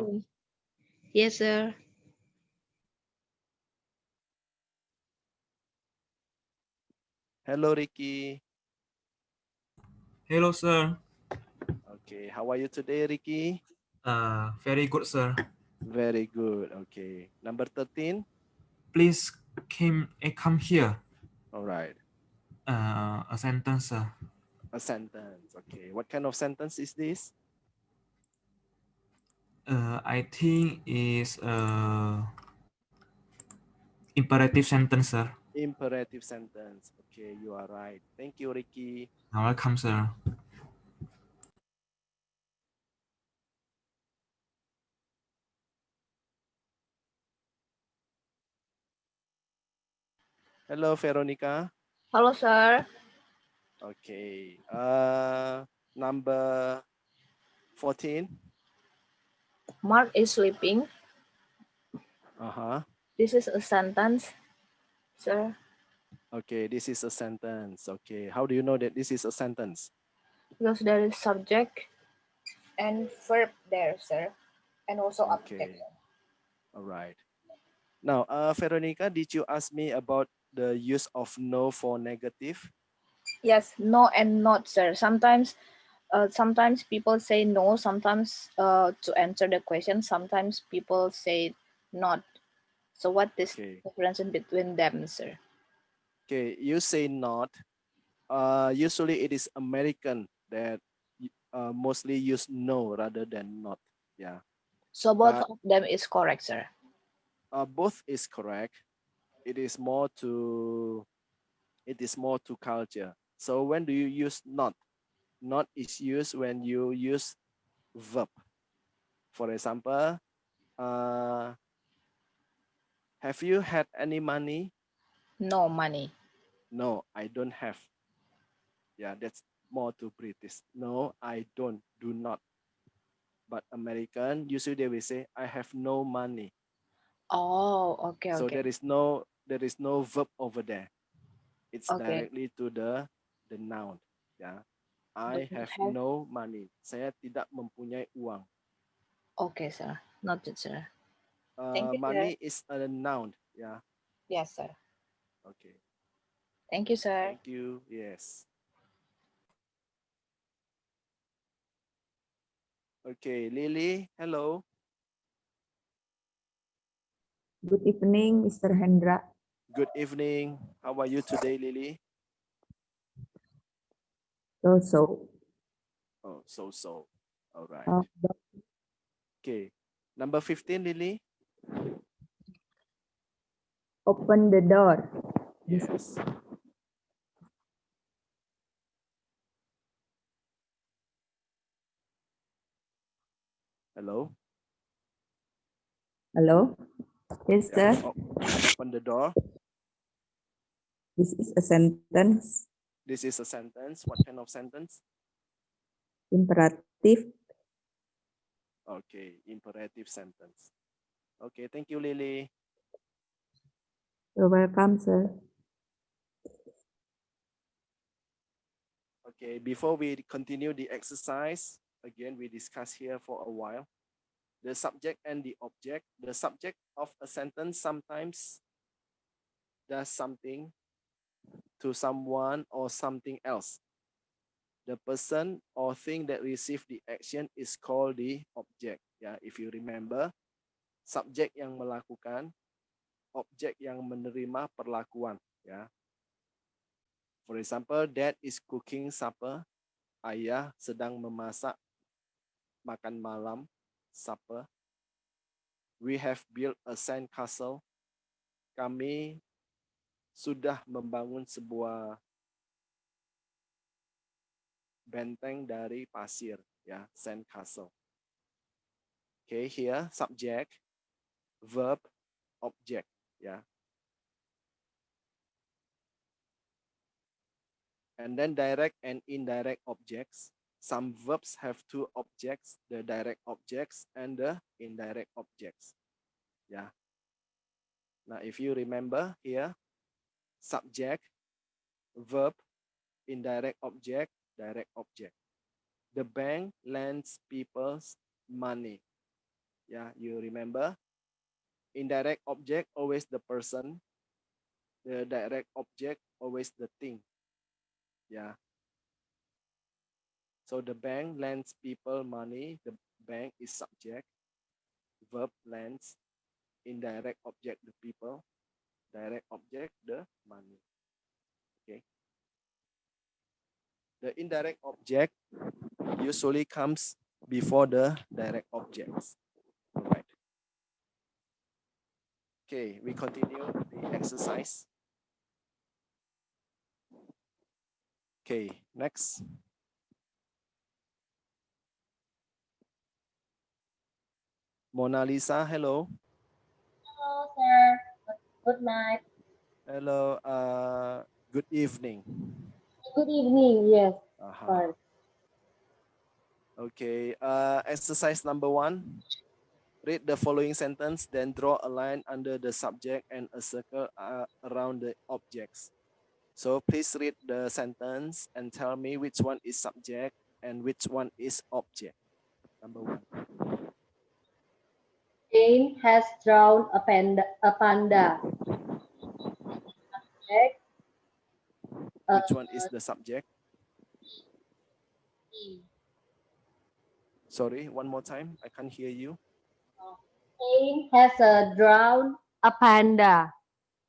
Yes, sir. Hello, Ricky. Hello, sir. Okay, how are you today, Ricky? Very good, sir. Very good. Okay. Number 13. Please come here. All right. A sentence, sir. A sentence. Okay. What kind of sentence is this? I think is imperative sentence, sir. Imperative sentence. Okay, you are right. Thank you, Ricky. Welcome, sir. Hello, Veronica. Hello, sir. Okay. Number 14. Mark is sleeping. This is a sentence, sir. Okay, this is a sentence. Okay. How do you know that this is a sentence? Because there is subject and verb there, sir. And also object. Okay. All right. Now, Veronica, did you ask me about the use of no for negative? Yes, no and not, sir. Sometimes people say no, sometimes to answer the question, sometimes people say not. So what is the difference in between them, sir? Okay, you say not. Usually it is American that mostly use no rather than not. Yeah. So both of them is correct, sir. Both is correct. It is more to culture. So when do you use not? Not is used when you use verb. For example, have you had any money? No money. No, I don't have. Yeah, that's more to British. No, I don't, do not. But American, usually they will say, I have no money. Oh, okay, So okay. there is no verb over there. It's directly to the noun. Yeah. I have no money. Saya tidak mempunyai uang. Okay, sir. Noted, sir. Thank you, Money sir. is a noun. Yeah. Yes, sir. Okay. Thank you, sir. Thank you. Yes. Okay, Lily, hello. Good evening, Mr. Hendra. Good evening. How are you today, Lily? So. Oh, so. All right. Uh, Okay. Number 15, Lily. Open the door. Yes. Hello. Hello. Yes, sir. Open the door. This is a sentence. This is a sentence. What kind of sentence? Imperative. Okay, imperative sentence. Okay, thank you, Lily. You're welcome, sir. Okay, before we continue the exercise, again, we discuss here for a while. The subject and the object. The subject of a sentence sometimes does something to someone or something else. The person or thing that received the action is called the object. Yeah, if you remember, subjek yang melakukan, objek yang menerima perlakuan. Ya. For example, Dad is cooking supper. Ayah sedang memasak makan malam, supper. We have built a sand castle. Kami sudah membangun sebuah benteng dari pasir, ya, sand castle. Okay, here subject, verb, object, ya. And then direct and indirect objects. Some verbs have two objects, the direct objects and the indirect objects. Yeah. Now, if you remember here, subject, verb, indirect object, direct object. The bank lends people's money. Yeah, you remember? Indirect object, always the person. The direct object, always the thing. Yeah. So the bank lends people money. The bank is subject. Verb lends. Indirect object, the people. Direct object, the money. Okay. The indirect object usually comes before the direct objects. All right. Okay, we continue the exercise. Okay, next. Mona Lisa, hello. Hello, sir. Good night. Hello, good evening. Good evening. Yes. Uh-huh. Okay, exercise number 1. Read the following sentence, then draw a line under the subject and a circle around the objects. So please read the sentence and tell me which one is subject and which one is object. Number 1. Jane has drawn a panda. Subject, Which one is the subject? Sorry, one more time. I can't hear you. Jane has drawn a panda.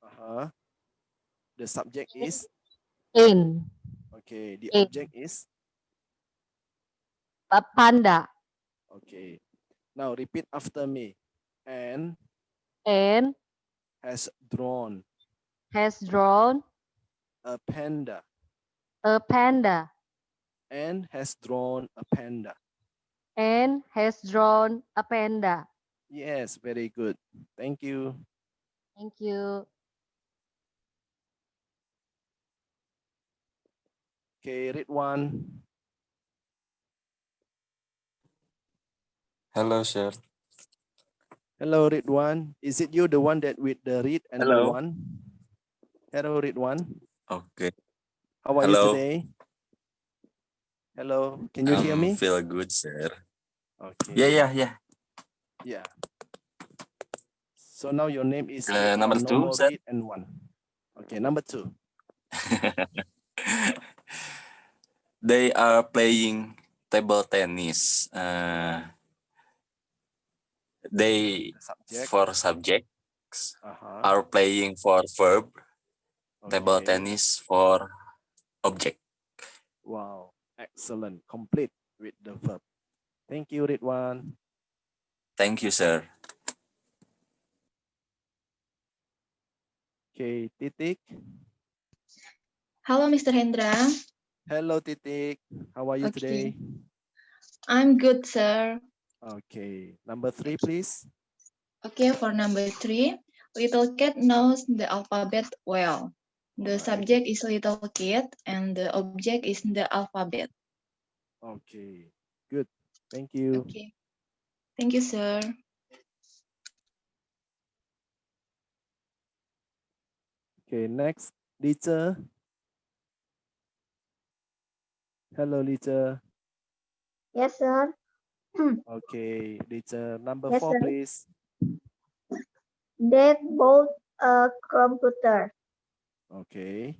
Uh-huh. The subject is? In. Okay, the In. object is? A panda. Okay. Now repeat after me. And has drawn a panda. a panda. And has drawn a panda. And has drawn a panda. Yes, very good. Thank you. Thank you. Okay, read 1. Hello, sir. Hello, read 1. Is it you, the one that with the read and the Hello. 1? Hello, read 1. Okay. How are you Hello. today? Hello, can you hear me? Feel good, sir. Okay. Yeah. Yeah. So now your name is Number 2, normal sir. read and 1. Okay, number 2. They are playing table tennis. They Subject. for subjects Uh-huh. are playing for verb. Table Okay. tennis for object. Wow, excellent. Complete with the verb. Thank you, read 1. Thank you, sir. Okay, Titik. Hello, Mr. Hendra. Hello, Titik. How are you today? I'm good, sir. Okay, number 3, please. Okay, for number 3, little cat knows the alphabet well. The subject is little kid and the object is the alphabet. Okay, good. Thank you. Okay. Thank you, sir. Okay, next, Lisa. Hello, Lisa. Yes, sir. Okay, Lisa, number Yes, 4, sir. please. They bought a computer. Okay.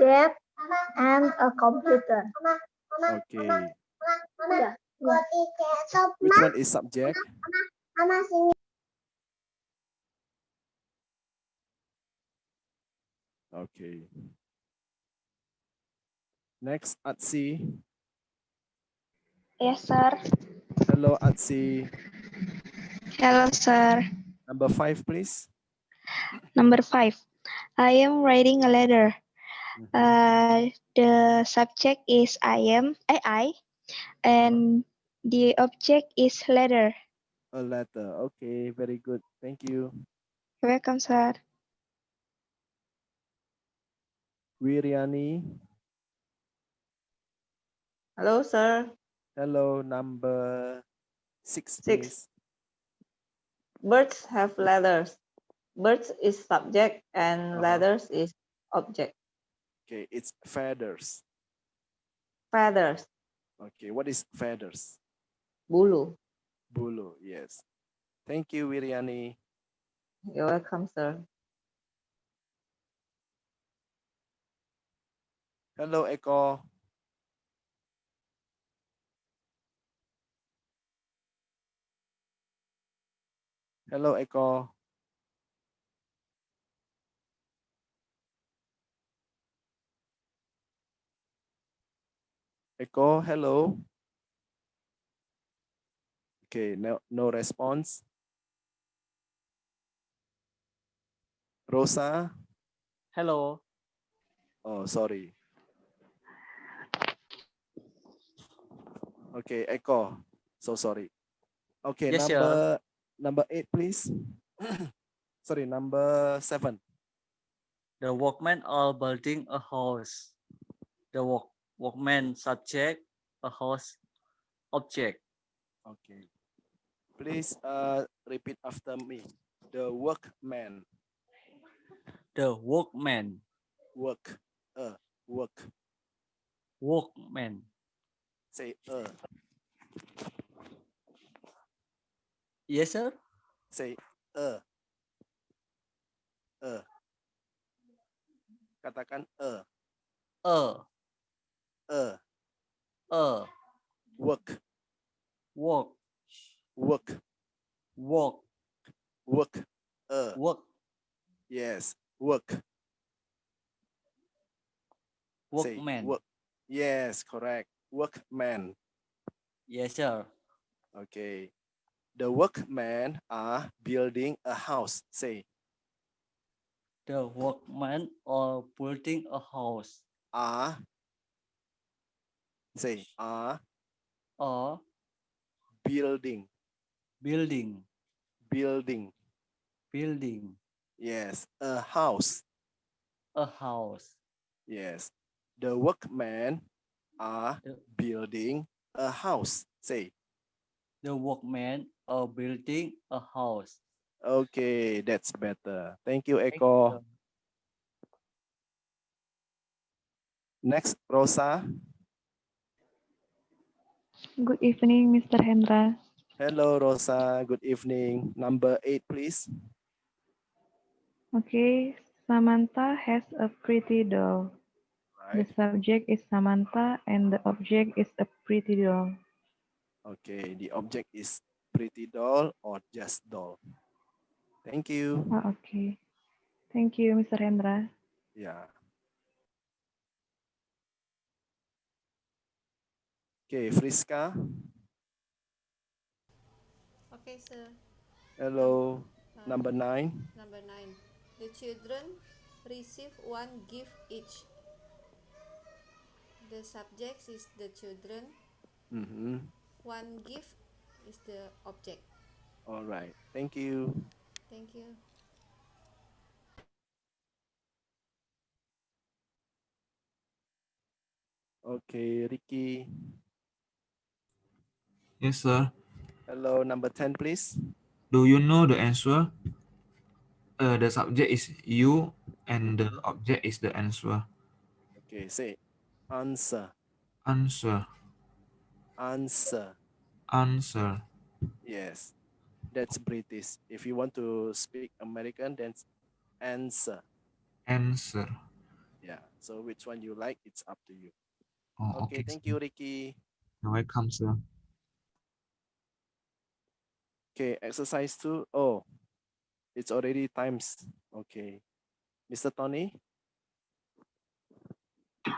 Dad and a computer. Okay. Yeah. Which one is subject? Okay. Next, Atsi. Yes, sir. Hello, Atsi. Hello, sir. Number 5, please. Number 5. I am writing a letter. The subject is I, and the object is letter. A letter. Okay, very good. Thank you. You're welcome, sir. Wiriani. Hello, sir. Hello, number 6, 6. please. Birds have letters. Birds is subject and letters is object. Okay, it's feathers. Feathers. Okay, what is feathers? Bulu. Bulu, yes. Thank you, Wiriani. You're welcome, sir. Hello, Eko. Hello, Eko. Eko, hello. Okay, no response. Rosa. Hello. Oh, sorry. Okay, Eko. So sorry. Okay, Yes, sir. number 8, please. Sorry, number 7. The workmen are building a house. The workman subject, a house object. Okay. Please repeat after me. The workman. The workman. Work. Work. Workman. Say Yes, sir. Say Katakan Work. Work. Work. Work. Work. Work. Yes. Work. Say Workman. work. Yes, correct. Workman. Yes, sir. Okay. The workmen are building a house. Say The workmen are building a house. Say Are building. building. Building. Building. Yes. A house. A house. Yes. The workmen are building a house. Say. The workmen are building a house. Okay, that's better. Thank you, Thank Eko. you. Next, Rosa. Good evening, Mr. Hendra. Hello, Rosa. Good evening. Number 8, please. Okay, Samantha has a pretty doll. Right. The subject is Samantha and the object is a pretty doll. Okay, the object is pretty doll or just doll. Thank you. Okay. Thank you, Mr. Hendra. Yeah. Okay, Friska. Okay, sir. Hello. Number 9. Number 9. The children receive one gift each. The subject is the children. One gift is the object. All right. Thank you. Thank you. Okay, Ricky. Yes, sir. Hello, number 10, please. Do you know the answer? The subject is you and the object is the answer. Okay, say answer. Answer. Answer. Answer. Yes, that's British. If you want to speak American, then answer. Answer. Yeah, so which one you like, it's up to you. Oh, Okay, okay. thank you, Ricky. You're welcome, sir. Okay, exercise 2. Oh, it's already times. Okay. Mr. Tony?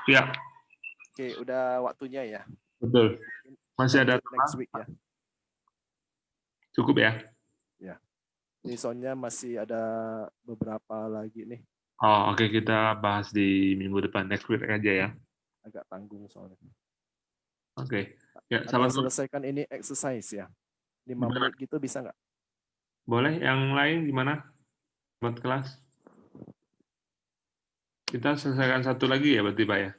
Ya, Okay, udah waktunya ya. betul. Masih ada Lanjut next week ya. Cukup ya? Ya. Ini soalnya masih ada beberapa lagi nih. Oh, oke, kita bahas di minggu depan, next week aja ya. Agak tanggung soalnya. Oke. Ya, Ada sahabat selesaikan ini exercise ya. 5 Gimana? menit gitu bisa nggak? Boleh, yang lain gimana? Buat kelas? Kita selesaikan satu lagi ya berarti Pak ya?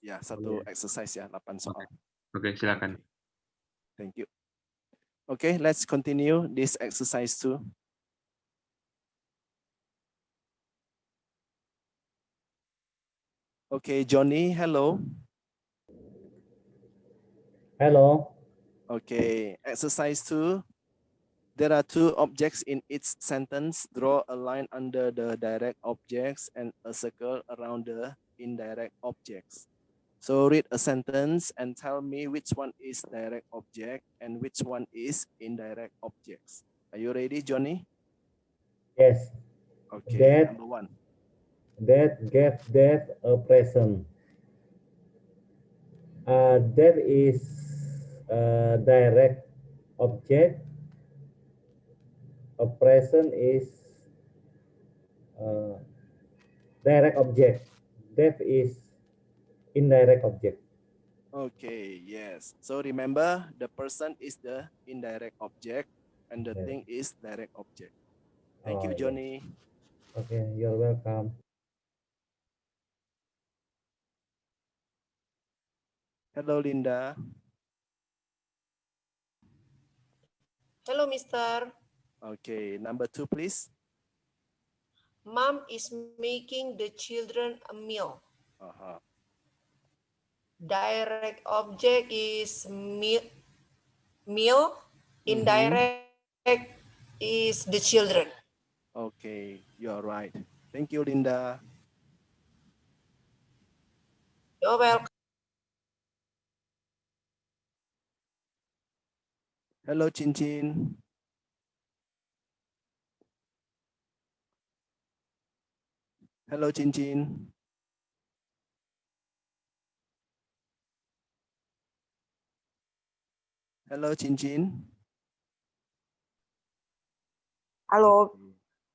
Ya, satu exercise ya, 8 soal. Oke, silakan. Thank you. Okay, let's continue this exercise 2. Okay, Johnny, hello. Hello. Okay, exercise 2. There are 2 objects in each sentence. Draw a line under the direct objects and a circle around the indirect objects. So read a sentence and tell me which one is direct object and which one is indirect objects. Are you ready, Johnny? Yes. Okay, That, number 1. that gave that a present. That is a direct object. A present is direct object. That is indirect object. Okay, yes. So remember, the person is the indirect object and the Yes. thing is direct object. Thank you, Oh, yeah. Johnny. Okay, you're welcome. Hello, Linda. Hello, Mister. Okay, number 2, please. Mom is making the children a meal. Uh-huh. Direct object is meal. Mhm. Indirect is the children. Okay, you are right. Thank you, Linda. You're welcome. Hello, Cincin. Hello, Cincin. Hello, Cincin. Hello.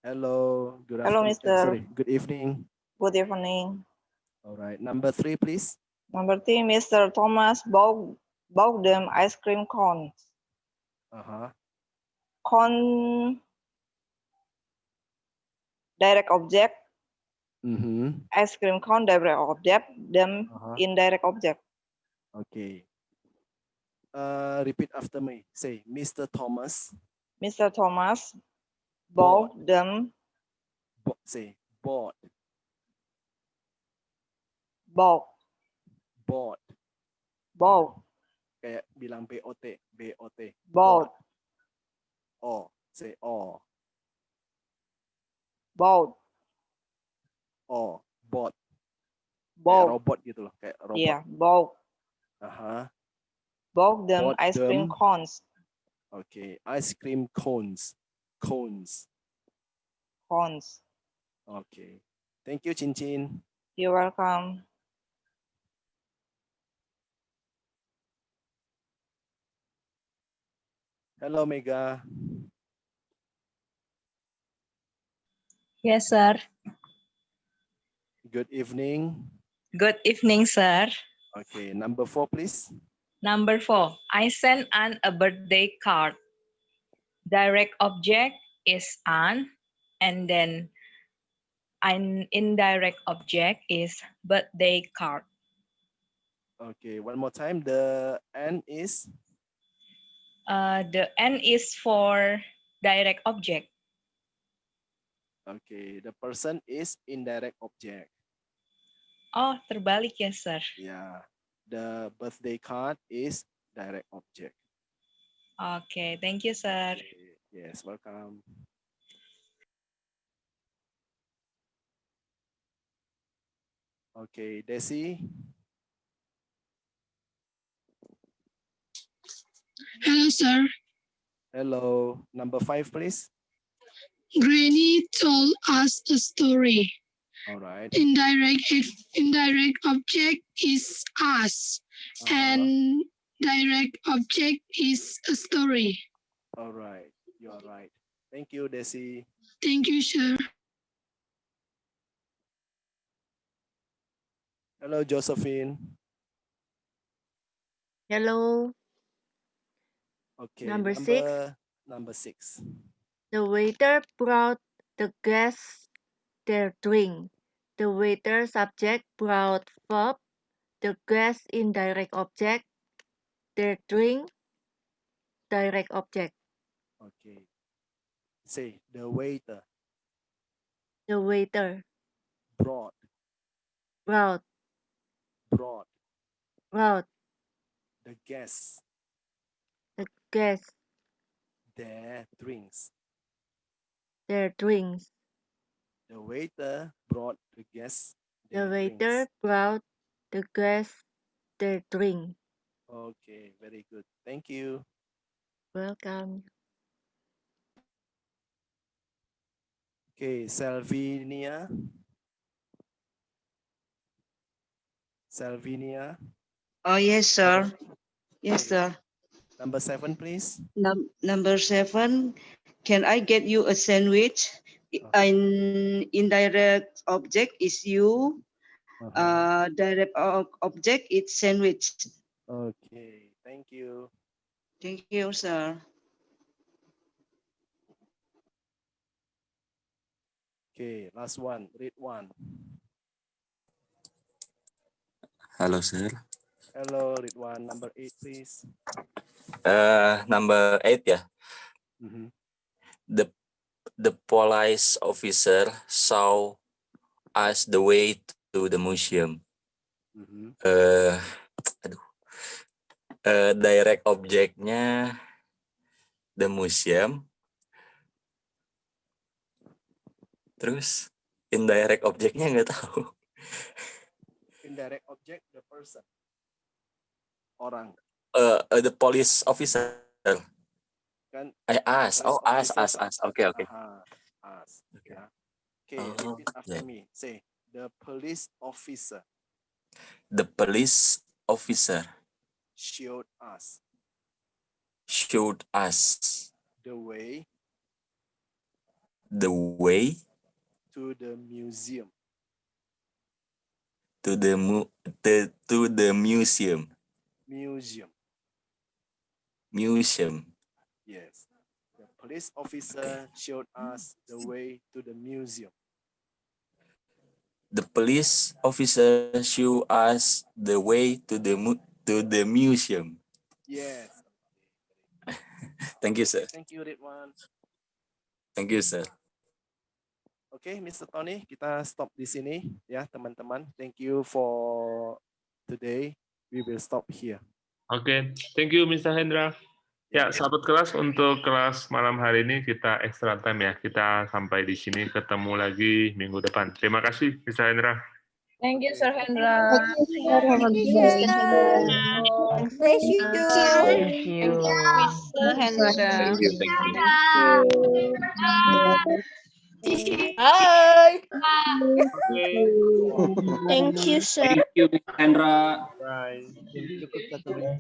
Hello. Good Hello, afternoon. Mr. Sorry. Good evening. Good evening. All right. Number 3, please. Number 3, Mr. Thomas bought them ice cream cones. Uh-huh. Cone, direct object. Mm-hmm. Ice cream cone, direct object. Them, indirect object. Okay. Repeat after me. Say, Mr. Thomas. Mr. Thomas bought them. Say, bought. Bought. Bought. Bought. Kayak bilang BOT. BOT. Bought. Oh. Say, oh. Bought. Oh. Bought. Kayak Bought. robot gitu loh. Kayak robot. Yeah, bought. Uh-huh. Bought them Bought ice cream them. cones. Okay. Ice cream cones. Cones. Cones. Okay. Thank you, Cincin. You're welcome. Hello, Mega. Yes, sir. Good evening. Good evening, sir. Okay. Number 4, please. Number 4, I sent Anne a birthday card. Direct object is Anne, and then an indirect object is birthday card. Okay. One more time. The N is? The N is for direct object. Okay. The person is indirect object. Oh, terbalik ya, sir. Yeah. The birthday card is direct object. Okay, thank you, sir. Okay. Yes, welcome. Okay, Desi. Hello, sir. Hello. Number 5, please. Granny told us a story. All right. Indirect object is us, and direct object is a story. All right. You are right. Thank you, Desi. Thank you, sir. Hello, Josephine. Hello. Okay. Number 6. Number 6. The waiter brought the guests their drink. The waiter subject brought verb. The guest indirect object. Their drink direct object. Okay. Say the waiter The waiter brought brought the guests the guests their drinks. their drinks. The waiter brought the guests The their waiter drinks. brought the guests their drink. Okay, very good. Thank you. Welcome. Okay, Salvinia. Salvinia. Oh, yes, sir. Yes, sir. Number 7, please. Number 7, can I get you a sandwich? An indirect object is you. Direct object is sandwich. Okay, thank you. Thank you, sir. Okay, last one. Read one. Hello, sir. Hello, read one. Number 8, please. Number 8 ya. Mhm. The police officer saw us the way to the museum. Mhm. Direct objeknya the museum. Terus indirect objeknya nggak tahu. Indirect object, the person. Orang. The police officer. Kan? Us. Oh, us. Okay. Us. Yeah. Okay, repeat after me. Say, the police officer The police officer showed us the way to the museum. to the museum. Yes. The police officer showed us the way to the museum. The police officer show us the way to the museum. Yes. Thank you, sir. Thank you, Ridwan. Thank you, sir. Oke, Mr. Tony, kita stop di sini ya, teman-teman. Thank you for today. We will stop here. Oke, thank you Mr. Hendra. Ya, sahabat kelas, untuk kelas malam hari ini kita extra time ya. Kita sampai di sini, ketemu lagi minggu depan. Terima kasih Mr. Hendra. Thank you, Sir Hendra. Thank you, sir. Have a good day. Bless you. Thank you. Mr. Hendra. Thank you. Bye. Thank you, sir. Thank you, Hendra. Bye. Cukup 1 menit.